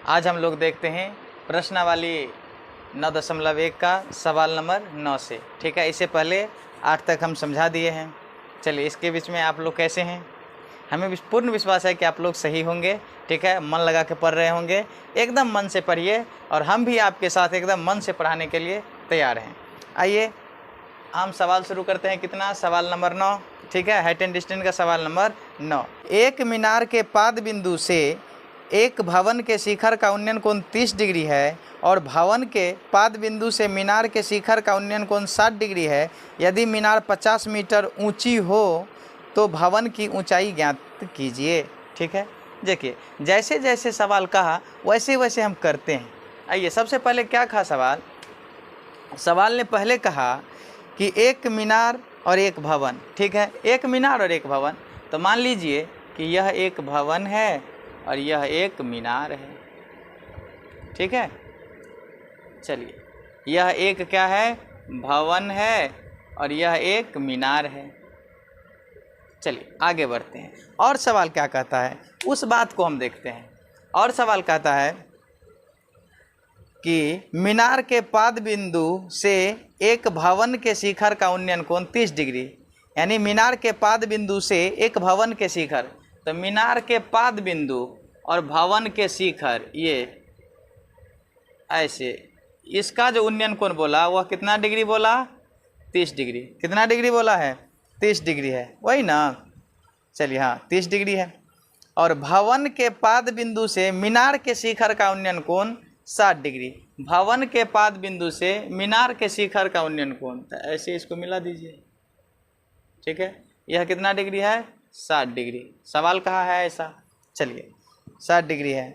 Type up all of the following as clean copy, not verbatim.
आज हम लोग देखते हैं प्रश्नावली 9.1 का सवाल नंबर 9 से। ठीक है, इससे पहले 8 तक हम समझा दिए हैं। चलिए, इसके बीच में आप लोग कैसे हैं? हमें पूर्ण विश्वास है कि आप लोग सही होंगे। ठीक है, मन लगा के पढ़ रहे होंगे। एकदम मन से पढ़िए और हम भी आपके साथ एकदम मन से पढ़ाने के लिए तैयार हैं। आइए हम सवाल शुरू करते हैं। कितना? सवाल नंबर 9। ठीक है, हाइट एंड डिस्टेंस का सवाल नंबर 9। एक मीनार के पाद बिंदु से एक भवन के शिखर का उन्नयन कोण 30 डिग्री है और भवन के पाद बिंदु से मीनार के शिखर का उन्नयन कोण 60 डिग्री है। यदि मीनार 50 मीटर ऊंची हो तो भवन की ऊंचाई ज्ञात कीजिए। ठीक है, देखिए जैसे जैसे सवाल कहा वैसे वैसे हम करते हैं। आइए, सबसे पहले क्या कहा सवाल? सवाल ने पहले कहा कि एक मीनार और एक भवन। ठीक है, एक मीनार और एक भवन। तो मान लीजिए कि यह एक भवन है और यह एक मीनार है। ठीक है, चलिए, यह एक क्या है? भवन है और यह एक मीनार है। चलिए आगे बढ़ते हैं। और सवाल क्या कहता है उस बात को हम देखते हैं। और सवाल कहता है कि मीनार के पाद बिंदु से एक भवन के शिखर का उन्नयन कोण 30 डिग्री, यानी मीनार के पाद बिंदु से एक भवन के शिखर। तो मीनार के पाद बिंदु और भवन के शिखर ये ऐसे, इसका जो उन्नयन कोण बोला वह कितना डिग्री बोला? 30 डिग्री। कितना डिग्री बोला है? 30 डिग्री है, वही ना? चलिए हाँ, 30 डिग्री है। और भवन के पाद बिंदु से मीनार के शिखर का उन्नयन कोण 60 डिग्री। भवन के पाद बिंदु से मीनार के शिखर का उन्नयन कोण, तो ऐसे इसको मिला दीजिए। ठीक है, यह कितना डिग्री है? 60 डिग्री। सवाल कहाँ है ऐसा? चलिए, 60 डिग्री है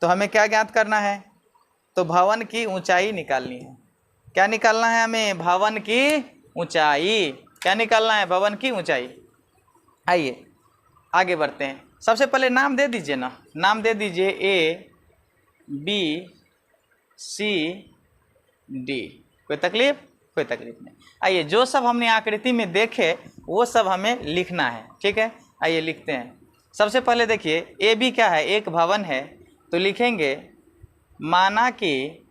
तो हमें क्या ज्ञात करना है? तो भवन की ऊंचाई निकालनी है। क्या निकालना है हमें? भवन की ऊंचाई। क्या निकालना है? भवन की ऊंचाई। आइए आगे बढ़ते हैं। सबसे पहले नाम दे दीजिए ना, नाम दे दीजिए A B C D। कोई तकलीफ? कोई तकलीफ नहीं। आइए, जो सब हमने आकृति में देखे वो सब हमें लिखना है। ठीक है, आइए लिखते हैं। सबसे पहले देखिए ए बी क्या है? एक भवन है। तो लिखेंगे माना कि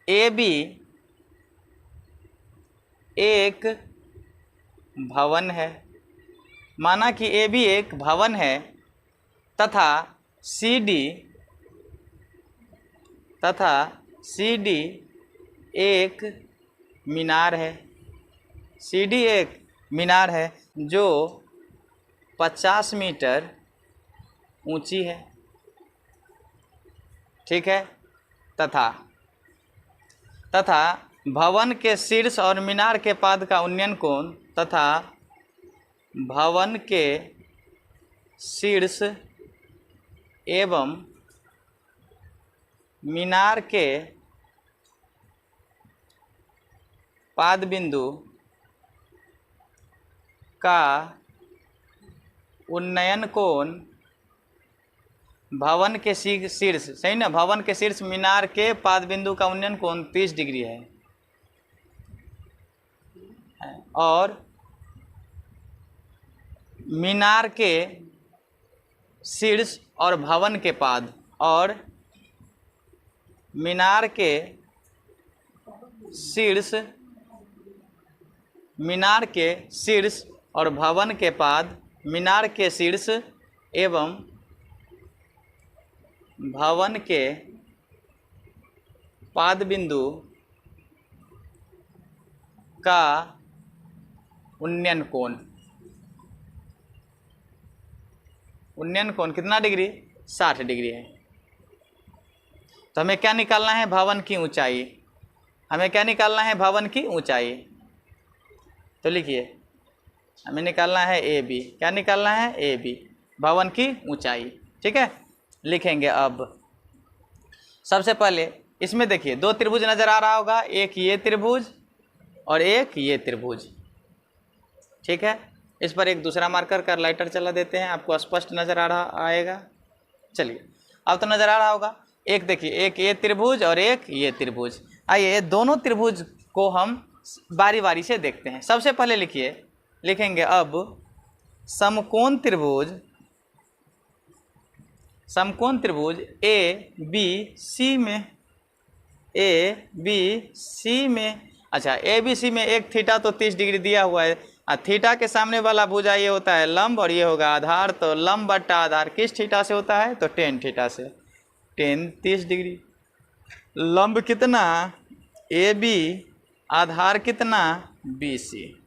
ए बी एक भवन है। माना कि ए बी एक भवन है तथा सी डी एक मीनार है। सी डी एक मीनार है जो 50 मीटर ऊंची है। ठीक है, तथा भवन के शीर्ष और मीनार के पाद का उन्नयन कोण तथा भवन के शीर्ष एवं मीनार के पाद बिंदु का उन्नयन कोण भवन के शीर्ष, सही ना? भवन के शीर्ष मीनार के पाद बिंदु का उन्नयन कोण 30 डिग्री है और मीनार के शीर्ष और भवन के पाद और मीनार के शीर्ष, मीनार के शीर्ष और भवन के पाद, मीनार के शीर्ष एवं भवन के पाद बिंदु का उन्नयन कोण। उन्नयन कोण कितना डिग्री? 60 डिग्री है। तो हमें क्या निकालना है? भवन की ऊंचाई। हमें क्या निकालना है? भवन की ऊंचाई। तो लिखिए, हमें निकालना है ए बी। क्या निकालना है? ए बी, भवन की ऊंचाई। ठीक है, लिखेंगे। अब सबसे पहले इसमें देखिए 2 त्रिभुज नज़र आ रहा होगा, एक ये त्रिभुज और एक ये त्रिभुज। ठीक है, इस पर एक दूसरा मार्कर कर लाइटर चला देते हैं, आपको स्पष्ट नज़र आ रहा आएगा। चलिए, अब तो नज़र आ रहा होगा। एक देखिए, एक ये त्रिभुज और एक ये त्रिभुज। आइए दोनों त्रिभुज को हम बारी बारी से देखते हैं। सबसे पहले लिखेंगे अब समकोण त्रिभुज समकोण त्रिभुज ए बी सी में अच्छा ए बी सी में एक थीटा तो 30 डिग्री दिया हुआ है, थीटा के सामने वाला भुजा ये होता है लंब और ये होगा आधार, तो लंब बट्टा आधार किस थीटा से होता है, तो टेन थीटा से। टेन 30 डिग्री, लंब कितना ए बी, आधार कितना बी सी।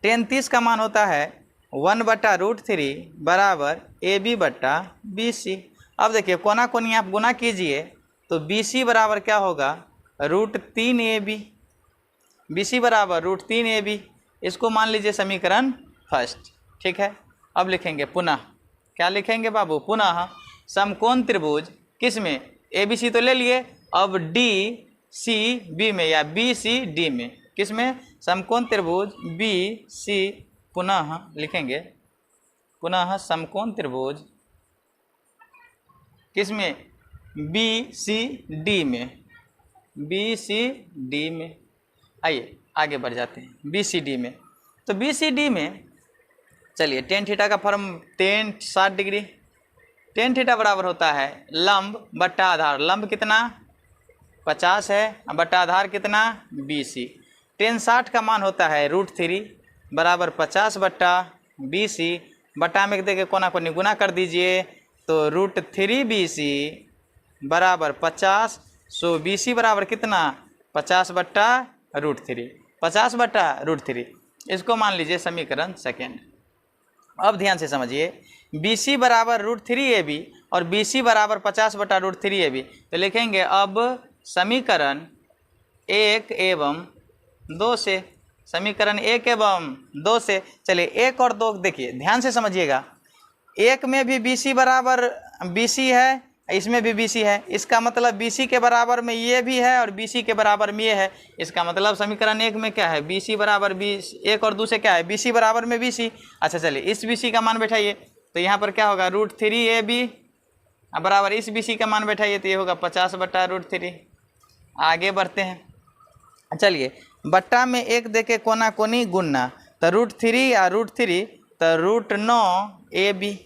टेन 30 का मान होता है 1/√3 बराबर ए बी बट्टा बी सी। अब देखिए कोना कोनी आप गुना कीजिए तो बी सी बराबर क्या होगा, √3 ए बी, बी सी बराबर √3 ए बी। इसको मान लीजिए समीकरण फर्स्ट, ठीक है। अब लिखेंगे पुनः, क्या लिखेंगे बाबू, पुनः समकोण त्रिभुज किस में, ए बी सी तो ले लिए, अब डी सी बी में या बी सी डी में, किस में, समकोण त्रिभुज बी सी, पुनः लिखेंगे पुनः समकोण त्रिभुज किस में, बी सी डी में, बी सी डी में। आइए आगे बढ़ जाते हैं बी सी डी में। तो बी सी डी में चलिए टेन थीटा का form ten 60 degree, tan theta बराबर होता है लंब बट्टा आधार, लंब कितना 50 है बट्टा आधार कितना BC। टेन 60 का मान होता है √3 बराबर 50 बट्टा BC, बट्टा में देके कोना कोनी गुना कर दीजिए तो √3 BC बराबर 50। सो BC बराबर कितना 50 बट्टा √3, 50 बट्टा √3। इसको मान लीजिए समीकरण सेकेंड। अब ध्यान से समझिए, BC बराबर √3 AB और BC बराबर 50 बट्टा √3 AB। तो लिखेंगे अब समीकरण 1 एवं 2 से, समीकरण 1 एवं 2 से। चलिए 1 और 2 देखिए ध्यान से समझिएगा, 1 में भी BC बराबर BC है, इसमें भी BC है, इसका मतलब BC के बराबर में ये भी है और BC के बराबर में ये है। इसका मतलब समीकरण 1 में क्या है, BC बराबर 1 और 2 से क्या है, BC बराबर में BC। अच्छा चलिए इस BC का मान बैठाइए तो यहाँ पर क्या होगा √3 AB बराबर इस BC का मान बैठाइए तो ये होगा 50 बट्टा √3। आगे बढ़ते हैं, चलिए बट्टा में 1 देके कोना कोनी गुनना, तो √3 या √3 तो √9 AB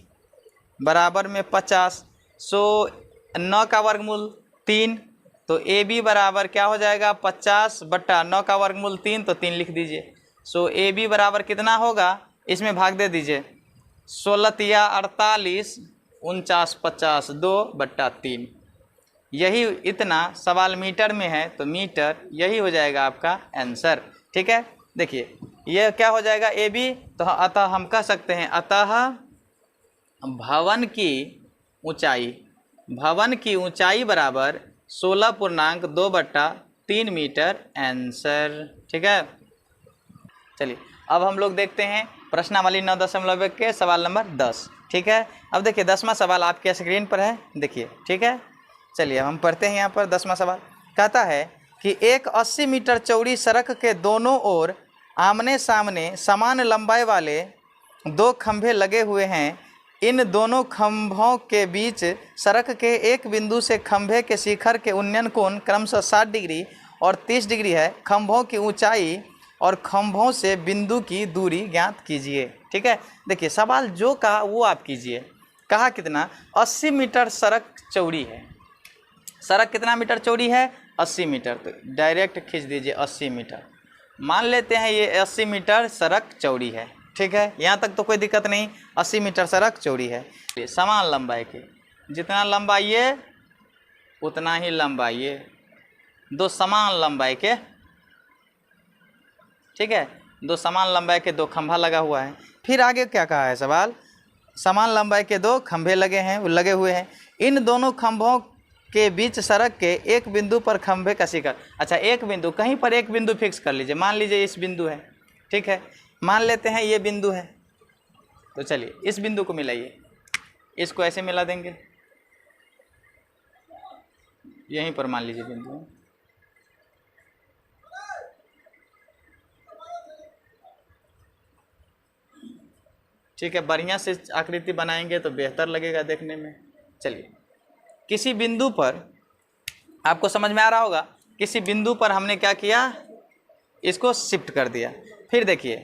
बराबर में 50। सो 9 का वर्गमूल 3, तो ए बी बराबर क्या हो जाएगा 50 बट्टा 9 का वर्गमूल 3, तो 3 लिख दीजिए। सो ए बी बराबर कितना होगा, इसमें भाग दे दीजिए, 16 या 48 49 50 2 बट्टा 3। यही इतना सवाल मीटर में है तो मीटर यही हो जाएगा आपका आंसर, ठीक है। देखिए यह क्या हो जाएगा ए बी, तो अतः हम कह सकते हैं अतः भवन की ऊंचाई बराबर 16.2/3 मीटर आंसर, ठीक है। चलिए अब हम लोग देखते हैं प्रश्नावली 9.1 के सवाल नंबर 10, ठीक है। अब देखिए 10वां सवाल आपके स्क्रीन पर है, देखिए, ठीक है। चलिए हम पढ़ते हैं। यहाँ पर 10वां सवाल कहता है कि एक 80 मीटर चौड़ी सड़क के दोनों ओर आमने सामने समान लंबाई वाले 2 खंभे लगे हुए हैं। इन दोनों खंभों के बीच सड़क के एक बिंदु से खंभे के शिखर के उन्नयन कोण क्रमशः 60 डिग्री और 30 डिग्री है। खंभों की ऊंचाई और खंभों से बिंदु की दूरी ज्ञात कीजिए, ठीक है। देखिए सवाल जो कहा वो आप कीजिए। कहा कितना, 80 मीटर सड़क चौड़ी है। सड़क कितना मीटर चौड़ी है, 80 मीटर, तो डायरेक्ट खींच दीजिए 80 मीटर। मान लेते हैं ये 80 मीटर सड़क चौड़ी है, ठीक है। यहाँ तक तो कोई दिक्कत नहीं, 80 मीटर सड़क चौड़ी है। समान लंबाई के, जितना लंबाई उतना ही लंबाई, 2 समान लंबाई के, ठीक है, 2 समान लंबाई के 2 खंभा लगा हुआ है। फिर आगे क्या कहा है सवाल, समान लंबाई के 2 खंभे लगे हुए हैं। इन दोनों खंभों के बीच सड़क के एक बिंदु पर खंभे का शिखर। अच्छा एक बिंदु, कहीं पर एक बिंदु फिक्स कर लीजिए। मान लीजिए इस बिंदु है, ठीक है, मान लेते हैं ये बिंदु है, तो चलिए इस बिंदु को मिलाइए, इसको ऐसे मिला देंगे, यहीं पर मान लीजिए बिंदु है, ठीक है। बढ़िया से आकृति बनाएंगे तो बेहतर लगेगा देखने में। चलिए किसी बिंदु पर, आपको समझ में आ रहा होगा, किसी बिंदु पर हमने क्या किया, इसको शिफ्ट कर दिया। फिर देखिए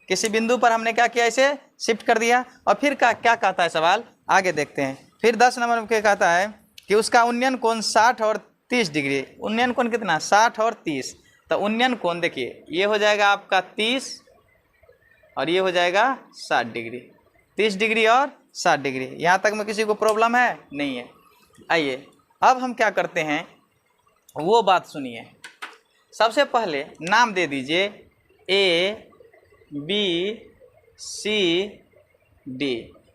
किसी बिंदु पर हमने क्या किया, इसे शिफ्ट कर दिया। और फिर क्या कहता है सवाल, आगे देखते हैं फिर 10 नंबर में क्या कहता है कि उसका उन्नयन कोण 60 और 30 डिग्री। उन्नयन कोण कितना, 60 और 30। तो उन्नयन कोण देखिए ये हो जाएगा आपका 30 और ये हो जाएगा 60 डिग्री, 30 डिग्री और 60 डिग्री। यहाँ तक में किसी को प्रॉब्लम है? नहीं है। आइए अब हम क्या करते हैं वो बात सुनिए। सबसे पहले नाम दे दीजिए A B C D,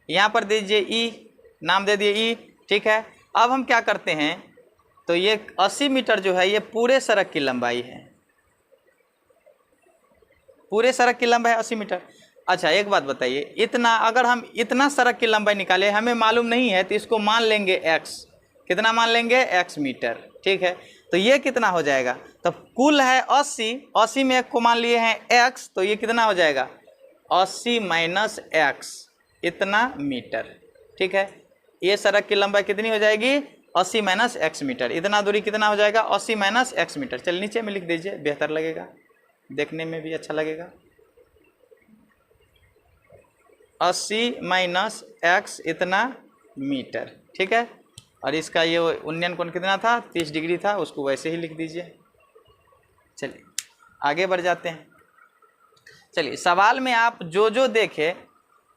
यहाँ पर दे दीजिए E, नाम दे दिए E, ठीक है। अब हम क्या करते हैं, तो ये 80 मीटर जो है ये पूरे सड़क की लंबाई है, पूरे सड़क की लंबाई 80 मीटर। अच्छा एक बात बताइए, इतना अगर हम इतना सड़क की लंबाई निकाले, हमें मालूम नहीं है, तो इसको मान लेंगे x। कितना मान लेंगे? x मीटर, ठीक है। तो ये कितना हो जाएगा, तो कुल है 80, 80 में एक को मान लिए हैं x, तो ये कितना हो जाएगा 80 माइनस x, इतना मीटर, ठीक है। ये सड़क की लंबाई कितनी हो जाएगी? 80 माइनस x मीटर। इतना दूरी कितना हो जाएगा? 80 माइनस x मीटर। चलिए नीचे में लिख दीजिए, बेहतर लगेगा, देखने में भी अच्छा लगेगा। 80 माइनस x इतना मीटर, ठीक है। और इसका ये उन्नयन कोण कितना था? 30 डिग्री था, उसको वैसे ही लिख दीजिए। चलिए आगे बढ़ जाते हैं। चलिए सवाल में आप जो जो देखे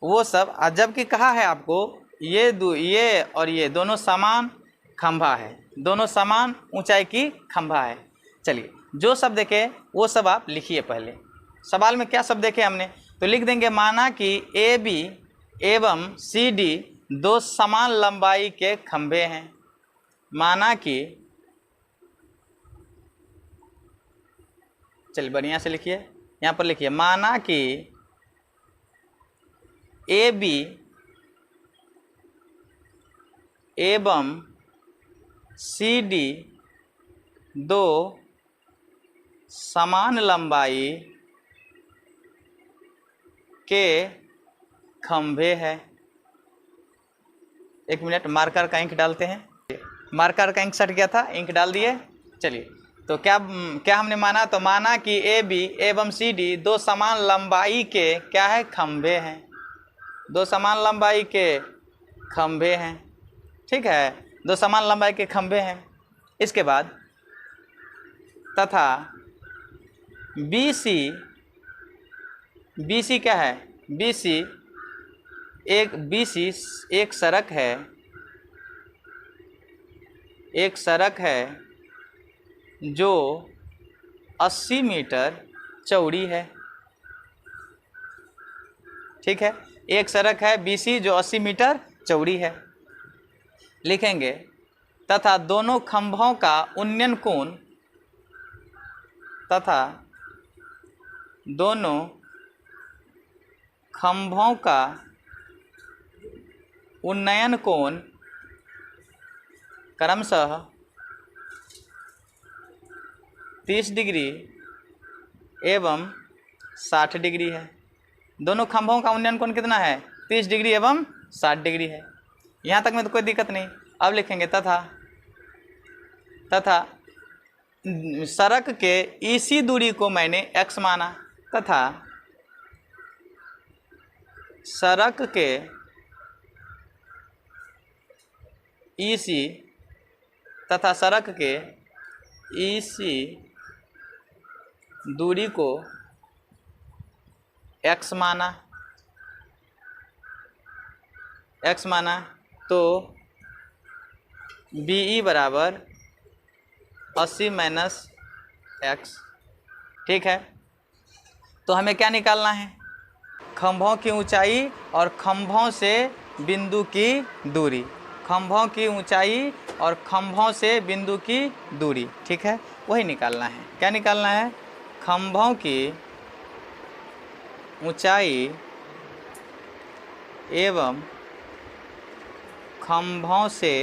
वो सब, जबकि कहा है आपको ये और ये दोनों समान खंभा है, दोनों समान ऊंचाई की खंभा है। चलिए जो सब देखे वो सब आप लिखिए। पहले सवाल में क्या सब देखे हमने, तो लिख देंगे माना कि AB एवं CD दो समान लंबाई के खंभे हैं। माना कि, चलिए बढ़िया से लिखिए, यहाँ पर लिखिए माना कि AB एवं CD दो समान लंबाई के खंभे हैं। एक मिनट, मार्कर का इंक डालते हैं। मार्कर का इंक सट गया था, इंक डाल दिए। चलिए तो क्या हमने माना, तो माना कि AB एवं CD दो समान लंबाई के क्या है? खंभे हैं। दो समान लंबाई के खंभे हैं, ठीक है, दो समान लंबाई के खंभे हैं। इसके बाद तथा BC क्या है? BC एक सड़क है, एक सड़क है जो 80 मीटर चौड़ी है, ठीक है। एक सड़क है BC जो 80 मीटर चौड़ी है। लिखेंगे तथा दोनों खंभों का उन्नयन कोण, तथा दोनों खंभों का उन्नयन कोण क्रमशः 30 डिग्री एवं 60 डिग्री है। दोनों खंभों का उन्नयन कोण कितना है? 30 डिग्री एवं 60 डिग्री है। यहाँ तक में तो कोई दिक्कत नहीं। अब लिखेंगे तथा सड़क के इसी दूरी को मैंने x माना, तथा सड़क के इसी दूरी को x माना, तो BE बराबर 80 माइनस x, ठीक है। तो हमें क्या निकालना है? खंभों की ऊंचाई और खंभों से बिंदु की दूरी, खंभों की ऊंचाई और खंभों से बिंदु की दूरी, ठीक है, वही निकालना है। क्या निकालना है? खंभों की ऊंचाई एवं खंभों से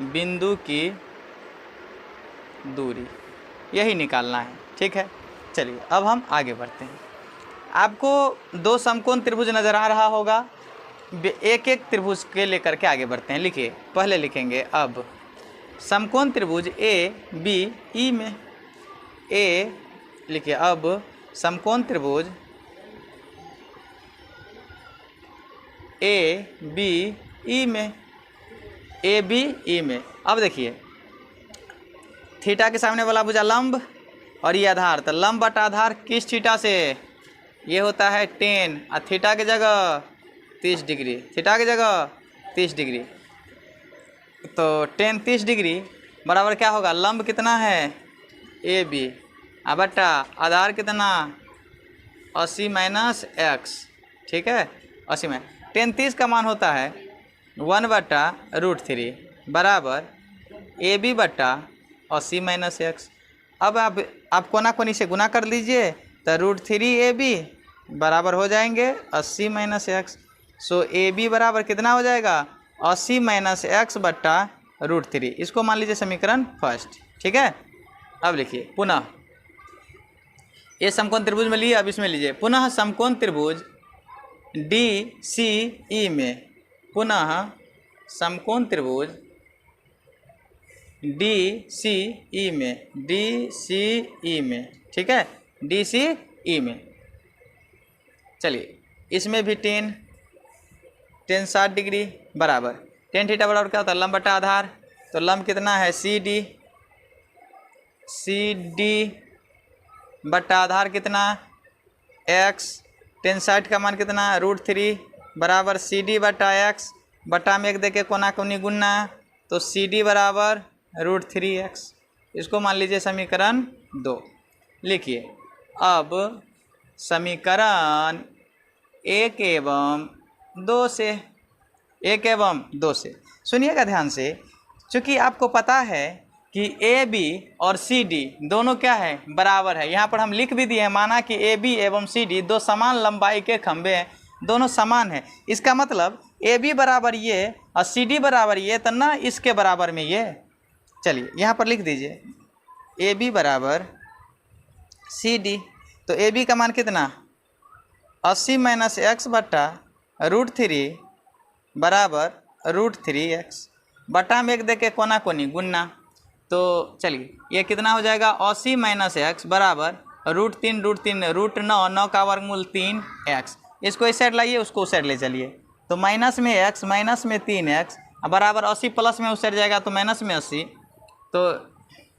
बिंदु की दूरी, यही निकालना है, ठीक है। चलिए अब हम आगे बढ़ते हैं। आपको दो समकोण त्रिभुज नज़र आ रहा होगा, एक एक त्रिभुज के लेकर के आगे बढ़ते हैं। लिखिए, पहले लिखेंगे अब समकोण त्रिभुज ABE में, लिखिए अब समकोण त्रिभुज ABE में ए बी ई में। अब देखिए थीटा के सामने वाला भुजा लंब और ये आधार, तो लंब बटा आधार किस थीटा से, ये होता है 10 और थीटा की जगह 30 डिग्री, थीटा की जगह 30 डिग्री। तो 10 30 डिग्री बराबर क्या होगा, लंब कितना है ए बी और बटा आधार कितना 80 माइनस एक्स, ठीक है 80 में 10 30 का मान होता है 1/√3 बराबर ए बी बटा 80 माइनस एक्स। अब आप कोना कोनी से गुना कर लीजिए तो √3AB बराबर हो जाएंगे 80 minus x. So A B बराबर कितना हो जाएगा 80 माइनस एक्स बट्टा √3। इसको मान लीजिए समीकरण फर्स्ट, ठीक है। अब लिखिए पुनः ये समकोण त्रिभुज में लिए, अब इसमें लीजिए पुनः समकोण त्रिभुज DCE में, पुनः समकोण त्रिभुज DCE में, DCE में, ठीक है DCE में। चलिए इसमें भी 10 60 डिग्री बराबर 10 थीटा बराबर क्या होता है लंब बटा आधार, तो लंब कितना है CD बटा आधार कितना x, 10 60 का मान कितना √3 बराबर CD बटा x, बटा में एक देके कोना कोनी गुना तो CD बराबर √3x। इसको मान लीजिए समीकरण 2। लिखिए अब समीकरण 1 एवं 2 से, 1 एवं 2 से सुनिएगा ध्यान से, चूँकि आपको पता है कि ए बी और सी डी दोनों क्या है बराबर है। यहाँ पर हम लिख भी दिए हैं, माना कि ए बी एवं सी डी दो समान लंबाई के खंभे हैं, दोनों समान हैं। इसका मतलब ए बी बराबर ये और सी डी बराबर ये, तो ना इसके बराबर में ये। चलिए यहाँ पर लिख दीजिए ए बी बराबर सी डी, तो ए बी का मान कितना 80 माइनस एक्स बट्टा √3 बराबर √3x, बटा में एक दे के कोना कोनी गुन्ना। तो चलिए ये कितना हो जाएगा 80 माइनस एक्स बराबर √3 √9 9 का वर्गमूल 3x। इसको इस साइड लाइए, उसको उस साइड ले चलिए, तो माइनस में x माइनस में 3x बराबर 80 प्लस में उस साइड जाएगा तो माइनस में 80, तो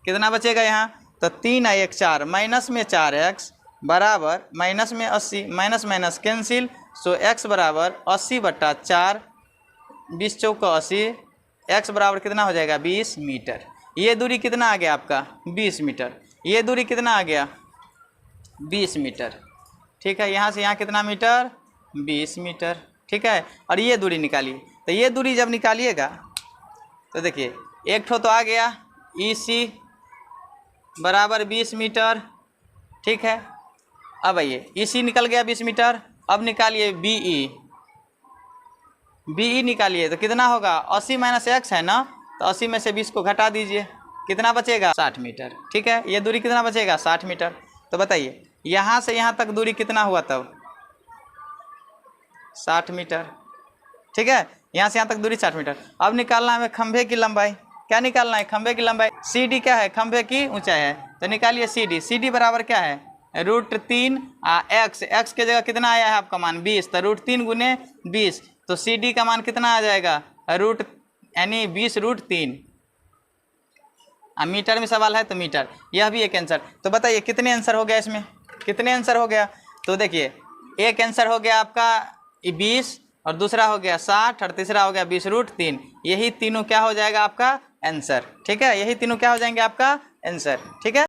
कितना बचेगा यहाँ, तो 3 1 4 माइनस में 4x बराबर माइनस में 80, माइनस माइनस कैंसिल, सो x बराबर 80 बट्टा 4 20 चौका 80, x बराबर कितना हो जाएगा 20 मीटर। ये दूरी कितना आ गया आपका 20 मीटर, ये दूरी कितना आ गया 20 मीटर, ठीक है। यहाँ से यहाँ कितना मीटर 20 मीटर, ठीक है। और ये दूरी निकालिए, तो ये दूरी जब निकालिएगा तो देखिए एक ठो तो आ गया EC बराबर 20 मीटर, ठीक है। अब आइए EC निकल गया 20 मीटर, अब निकालिए BE निकालिए, तो कितना होगा 80 माइनस एक्स है ना, तो 80 में से 20 को घटा दीजिए, कितना बचेगा 60 मीटर, ठीक है। ये दूरी कितना बचेगा 60 मीटर। तो बताइए यहाँ से यहाँ तक दूरी कितना हुआ तब 60 मीटर, ठीक है। यहाँ से यहाँ तक दूरी 60 मीटर। अब निकालना है खंभे की लंबाई, क्या निकालना है खंभे की लंबाई, CD क्या है खंभे की ऊंचाई है, तो निकालिए CD बराबर क्या है √3 x के जगह कितना आया है आपका मान 20, तो √3 गुने 20, तो CD का मान कितना आ जाएगा यानी 20 √3। मीटर में सवाल है तो मीटर, यह भी एक आंसर। तो बताइए कितने आंसर हो गया इसमें, कितने आंसर हो गया, तो देखिए एक आंसर हो गया आपका 20 और दूसरा हो गया 60 और तीसरा हो गया 20 √3। यही तीनों क्या हो जाएगा आपका आंसर, ठीक है। यही तीनों क्या हो जाएंगे आपका आंसर, ठीक है।